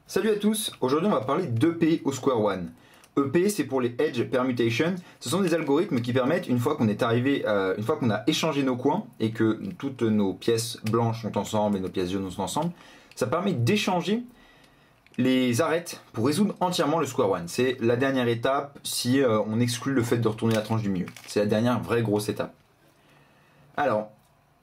Salut à tous, aujourd'hui on va parler d'EP au square one. EP c'est pour les Edge Permutation, ce sont des algorithmes qui permettent, une fois qu'on est arrivé, une fois qu'on a échangé nos coins et que toutes nos pièces blanches sont ensemble et nos pièces jaunes sont ensemble, ça permet d'échanger les arêtes pour résoudre entièrement le square one. C'est la dernière étape si on exclut le fait de retourner la tranche du milieu. C'est la dernière vraie grosse étape. Alors,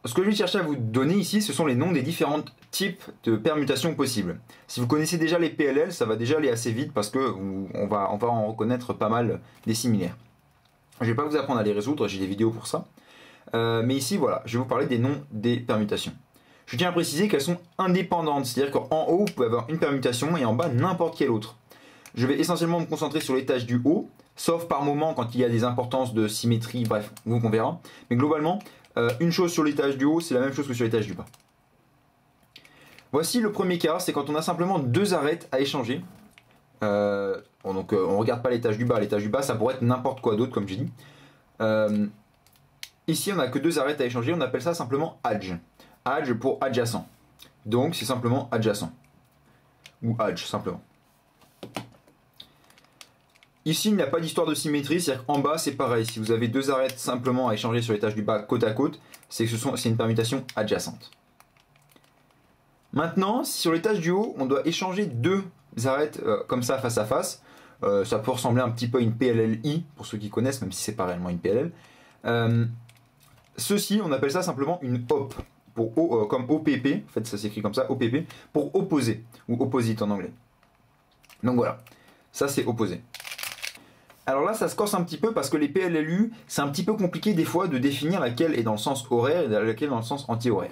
ce que je vais chercher à vous donner ici, ce sont les noms des différents types de permutations possibles. Si vous connaissez déjà les PLL, ça va déjà aller assez vite parce que on va en reconnaître pas mal des similaires. Je ne vais pas vous apprendre à les résoudre, j'ai des vidéos pour ça. Mais ici, voilà, je vais vous parler des noms des permutations. Je tiens à préciser qu'elles sont indépendantes, c'est-à-dire qu'en haut, vous pouvez avoir une permutation et en bas, n'importe quelle autre. Je vais essentiellement me concentrer sur l'étage du haut, sauf par moment quand il y a des importances de symétrie, bref, on verra. Mais globalement, une chose sur l'étage du haut, c'est la même chose que sur l'étage du bas. Voici le premier cas, c'est quand on a simplement deux arêtes à échanger. On regarde pas l'étage du bas ça pourrait être n'importe quoi d'autre comme j'ai dit. Ici on n'a que deux arêtes à échanger, on appelle ça simplement adj. Adj pour adjacent. Donc c'est simplement adjacent. Ou adj simplement. Ici, il n'y a pas d'histoire de symétrie, c'est-à-dire qu'en bas, c'est pareil. Si vous avez deux arêtes simplement à échanger sur l'étage du bas côte à côte, c'est une permutation adjacente. Maintenant, si sur l'étage du haut, on doit échanger deux arêtes comme ça, face à face, ça peut ressembler un petit peu à une PLLI, pour ceux qui connaissent, même si c'est pas réellement une PLL. Ceci, on appelle ça simplement une OP, comme OPP, en fait ça s'écrit comme ça, OPP, pour opposé, ou opposite en anglais. Donc voilà, ça c'est opposé. Alors là, ça se corse un petit peu parce que les PLLU, c'est un petit peu compliqué des fois de définir laquelle est dans le sens horaire et laquelle dans le sens anti-horaire.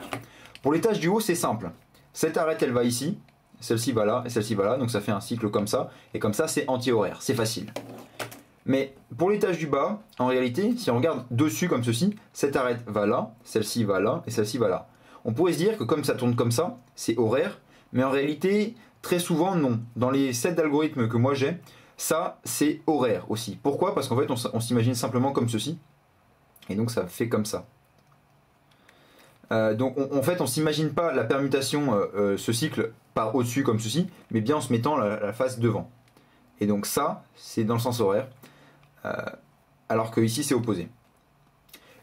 Pour l'étage du haut, c'est simple. Cette arête, elle va ici, celle-ci va là et celle-ci va là, donc ça fait un cycle comme ça, et comme ça, c'est anti-horaire, c'est facile. Mais pour l'étage du bas, en réalité, si on regarde dessus comme ceci, cette arête va là, celle-ci va là et celle-ci va là. On pourrait se dire que comme ça tourne comme ça, c'est horaire, mais en réalité, très souvent, non. Dans les sets d'algorithmes que moi j'ai, ça, c'est horaire aussi. Pourquoi? Parce qu'en fait, on s'imagine simplement comme ceci. Et donc, ça fait comme ça. Donc, en fait, on ne s'imagine pas la permutation, ce cycle, par au-dessus comme ceci, mais bien en se mettant la face devant. Et donc, ça, c'est dans le sens horaire. Alors que ici, c'est opposé.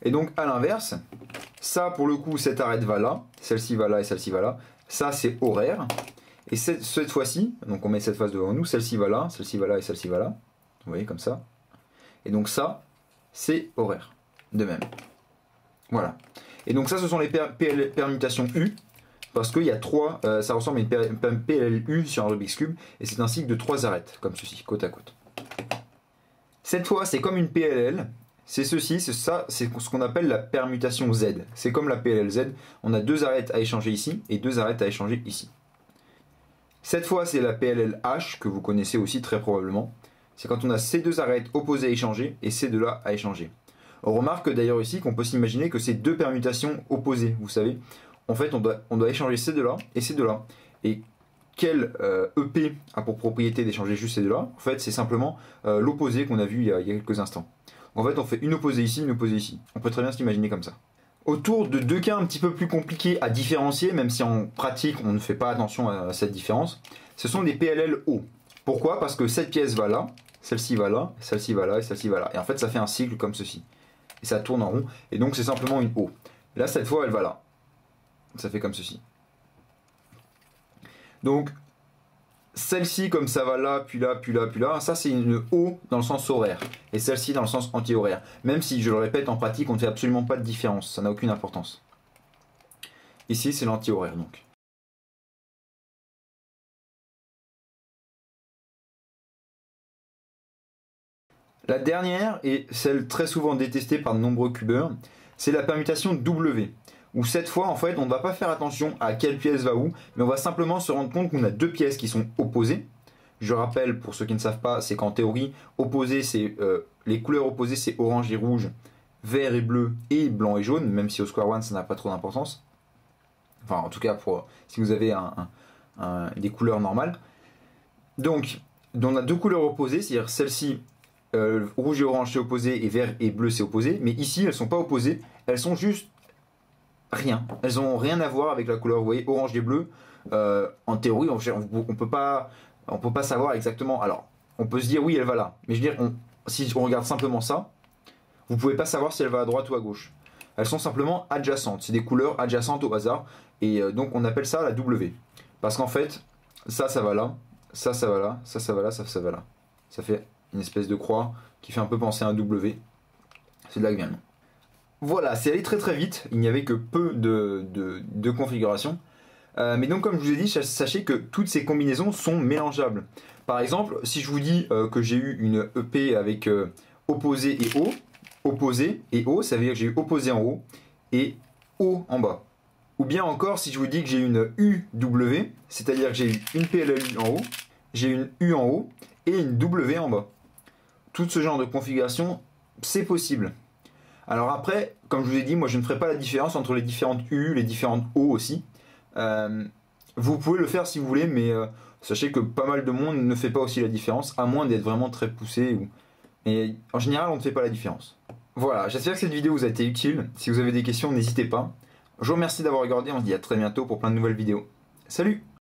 Et donc, à l'inverse, ça, pour le coup, cette arête va là. Celle-ci va là et celle-ci va là. Ça, c'est horaire. Et cette fois-ci, donc on met cette face devant nous, celle-ci va là et celle-ci va là. Vous voyez comme ça. Et donc ça, c'est horaire. De même. Voilà. Et donc ça, ce sont les permutations U. Parce qu'il y a trois, ça ressemble à une PLU sur un Rubik's Cube. Et c'est un cycle de trois arêtes, comme ceci, côte à côte. Cette fois, c'est comme une PLL. C'est ceci, c'est ça, c'est ce qu'on appelle la permutation Z. C'est comme la PLLZ. On a deux arêtes à échanger ici et deux arêtes à échanger ici. Cette fois, c'est la PLLH, que vous connaissez aussi très probablement. C'est quand on a ces deux arêtes opposées à échanger et ces deux-là à échanger. On remarque d'ailleurs ici qu'on peut s'imaginer que c'est deux permutations opposées, vous savez. En fait, on doit échanger ces deux-là et ces deux-là. Et quel EP a pour propriété d'échanger juste ces deux-là? En fait, c'est simplement l'opposé qu'on a vu il y a quelques instants. En fait, on fait une opposée ici, une opposée ici. On peut très bien s'imaginer comme ça. Autour de deux cas un petit peu plus compliqués à différencier, même si en pratique on ne fait pas attention à cette différence, ce sont des PLLO. Pourquoi? Parce que cette pièce va là, celle-ci va là, celle-ci va là et celle-ci va là. Et en fait ça fait un cycle comme ceci. Et ça tourne en rond, et donc c'est simplement une O. Là cette fois elle va là. Ça fait comme ceci. Donc celle-ci comme ça va là, puis là, puis là, puis là, ça c'est une O dans le sens horaire. Et celle-ci dans le sens anti-horaire. Même si, je le répète, en pratique, on ne fait absolument pas de différence. Ça n'a aucune importance. Ici, c'est l'anti-horaire donc. La dernière, et celle très souvent détestée par de nombreux cubeurs, c'est la permutation W. Où cette fois, en fait, on ne va pas faire attention à quelle pièce va où, mais on va simplement se rendre compte qu'on a deux pièces qui sont opposées. Je rappelle, pour ceux qui ne savent pas, c'est qu'en théorie, opposé, c'est les couleurs opposées, c'est orange et rouge, vert et bleu, et blanc et jaune, même si au square one, ça n'a pas trop d'importance. Enfin, en tout cas, si vous avez des couleurs normales. Donc, on a deux couleurs opposées, c'est-à-dire celle-ci, rouge et orange, c'est opposé, et vert et bleu, c'est opposé. Mais ici, elles ne sont pas opposées, elles sont juste rien. Elles n'ont rien à voir avec la couleur, vous voyez, orange et bleu. en théorie, on peut pas savoir exactement. Alors, on peut se dire oui, elle va là. Mais je veux dire, si on regarde simplement ça, vous pouvez pas savoir si elle va à droite ou à gauche. Elles sont simplement adjacentes. C'est des couleurs adjacentes au hasard. Et donc, on appelle ça la W. Parce qu'en fait, ça va là. Ça va là. Ça va là. Ça va là. Ça fait une espèce de croix qui fait un peu penser à un W. C'est de là que vient le nom. Voilà, c'est allé très très vite. Il n'y avait que peu de configurations. Mais donc, comme je vous ai dit, sachez que toutes ces combinaisons sont mélangeables. Par exemple, si je vous dis que j'ai eu une EP avec opposé et O, opposé et O, ça veut dire que j'ai eu opposé en haut et O en bas. Ou bien encore, si je vous dis que j'ai une UW, c'est-à-dire que j'ai eu une PLLU en haut, j'ai une U en haut et une W en bas. Tout ce genre de configuration, c'est possible. Alors après, comme je vous ai dit, moi je ne ferai pas la différence entre les différentes U, les différentes O aussi. Vous pouvez le faire si vous voulez, mais sachez que pas mal de monde ne fait pas aussi la différence, à moins d'être vraiment très poussé. Mais en général, on ne fait pas la différence. Voilà, j'espère que cette vidéo vous a été utile. Si vous avez des questions, n'hésitez pas. Je vous remercie d'avoir regardé, on se dit à très bientôt pour plein de nouvelles vidéos. Salut!